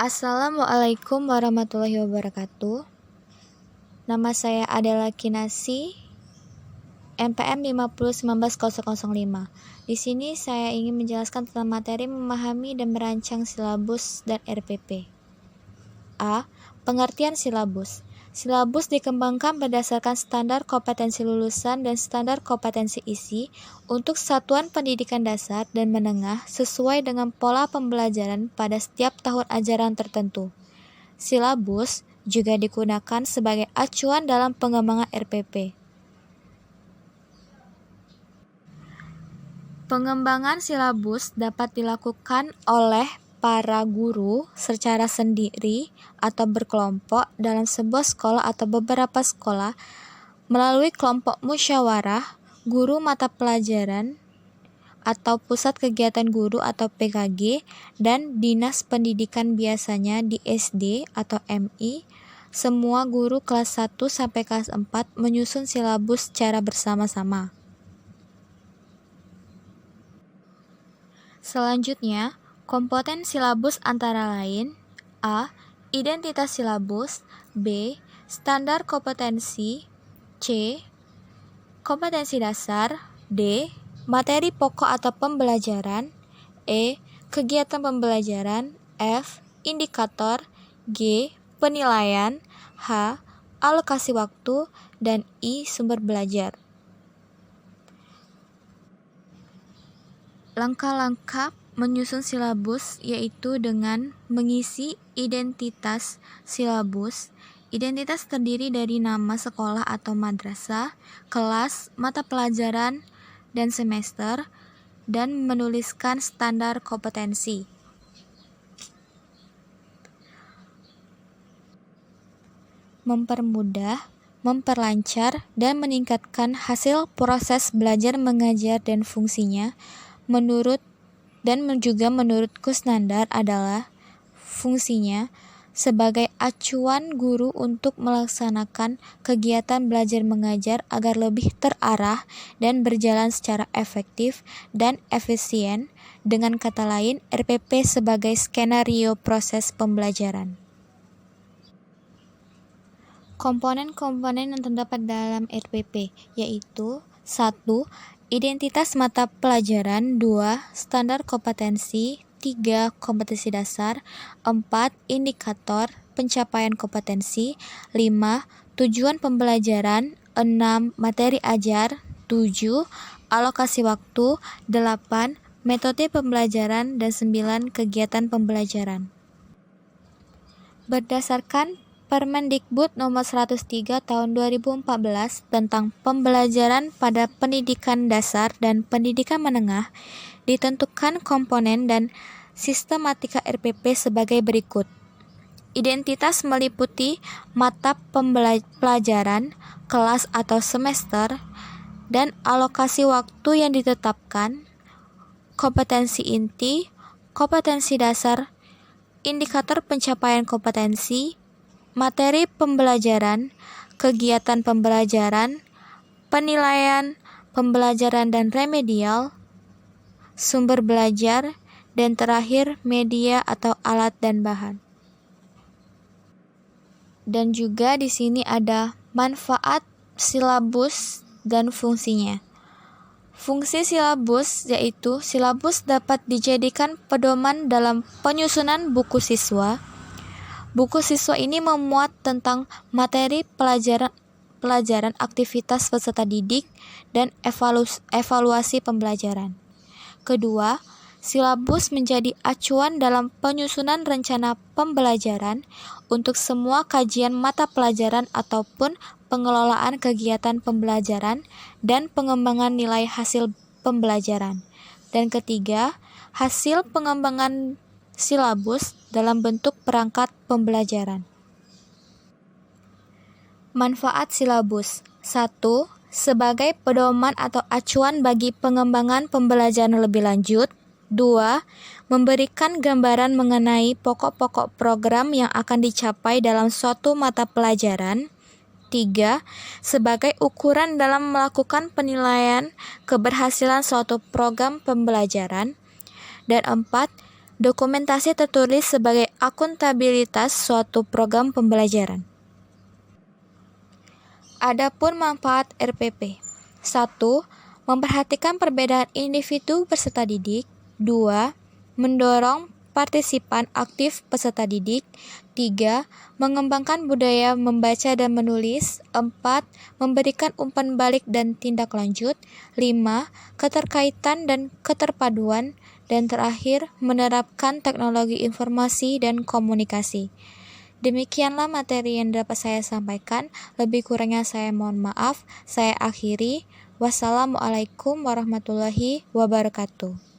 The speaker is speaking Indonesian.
Assalamualaikum warahmatullahi wabarakatuh. Nama saya adalah Kinasi, NPM 50190005. Di sini saya ingin menjelaskan tentang materi memahami dan merancang silabus dan RPP. A. Pengertian silabus. Silabus dikembangkan berdasarkan standar kompetensi lulusan dan standar kompetensi isi untuk satuan pendidikan dasar dan menengah sesuai dengan pola pembelajaran pada setiap tahun ajaran tertentu. Silabus juga digunakan sebagai acuan dalam pengembangan RPP. Pengembangan silabus dapat dilakukan oleh para guru secara sendiri atau berkelompok dalam sebuah sekolah atau beberapa sekolah melalui kelompok musyawarah, guru mata pelajaran atau pusat kegiatan guru atau PKG dan dinas pendidikan biasanya di SD atau MI. Semua guru kelas 1 sampai kelas 4 menyusun silabus secara bersama-sama. Selanjutnya, komponen silabus antara lain: A. Identitas silabus, B. Standar kompetensi, C. Kompetensi dasar, D. Materi pokok atau pembelajaran, E. Kegiatan pembelajaran, F. Indikator, G. Penilaian, H. Alokasi waktu, dan I. Sumber belajar. Langkah-langkah menyusun silabus yaitu dengan mengisi identitas silabus. Identitas terdiri dari nama sekolah atau madrasah, kelas, mata pelajaran, dan semester, dan menuliskan standar kompetensi. Mempermudah, memperlancar, dan meningkatkan hasil proses belajar mengajar dan fungsinya menurut Kusnandar adalah fungsinya sebagai acuan guru untuk melaksanakan kegiatan belajar mengajar agar lebih terarah dan berjalan secara efektif dan efisien. Dengan kata lain, RPP sebagai skenario proses pembelajaran. Komponen-komponen yang terdapat dalam RPP yaitu 1. Identitas mata pelajaran, 2. Standar kompetensi, 3. Kompetensi dasar, 4. Indikator pencapaian kompetensi, 5. Tujuan pembelajaran, 6. Materi ajar, 7. Alokasi waktu, 8. Metode pembelajaran, dan 9. Kegiatan pembelajaran. Berdasarkan Permendikbud Nomor 103 Tahun 2014 tentang pembelajaran pada pendidikan dasar dan pendidikan menengah, ditentukan komponen dan sistematika RPP sebagai berikut. Identitas meliputi mata pelajaran, kelas atau semester, dan alokasi waktu yang ditetapkan, kompetensi inti, kompetensi dasar, indikator pencapaian kompetensi, materi pembelajaran, kegiatan pembelajaran, penilaian pembelajaran dan remedial, sumber belajar, dan terakhir media atau alat dan bahan. Dan juga di sini ada manfaat silabus dan fungsinya. Fungsi silabus yaitu silabus dapat dijadikan pedoman dalam penyusunan buku siswa. Buku siswa ini memuat tentang materi pelajaran aktivitas peserta didik dan evaluasi pembelajaran. Kedua, silabus menjadi acuan dalam penyusunan rencana pembelajaran untuk semua kajian mata pelajaran ataupun pengelolaan kegiatan pembelajaran dan pengembangan nilai hasil pembelajaran. Dan ketiga, hasil pengembangan silabus dalam bentuk perangkat pembelajaran. Manfaat silabus. 1. Sebagai pedoman atau acuan bagi pengembangan pembelajaran lebih lanjut. 2. Memberikan gambaran mengenai pokok-pokok program yang akan dicapai dalam suatu mata pelajaran. 3. Sebagai ukuran dalam melakukan penilaian keberhasilan suatu program pembelajaran. Dan 4. Dokumentasi tertulis sebagai akuntabilitas suatu program pembelajaran. Adapun manfaat RPP. 1. Memperhatikan perbedaan individu peserta didik. 2. Mendorong partisipan aktif peserta didik. 3. Mengembangkan budaya membaca dan menulis. 4. Memberikan umpan balik dan tindak lanjut. 5. Keterkaitan dan keterpaduan. Dan terakhir, menerapkan teknologi informasi dan komunikasi. Demikianlah materi yang dapat saya sampaikan. Lebih kurangnya saya mohon maaf. Saya akhiri. Wassalamualaikum warahmatullahi wabarakatuh.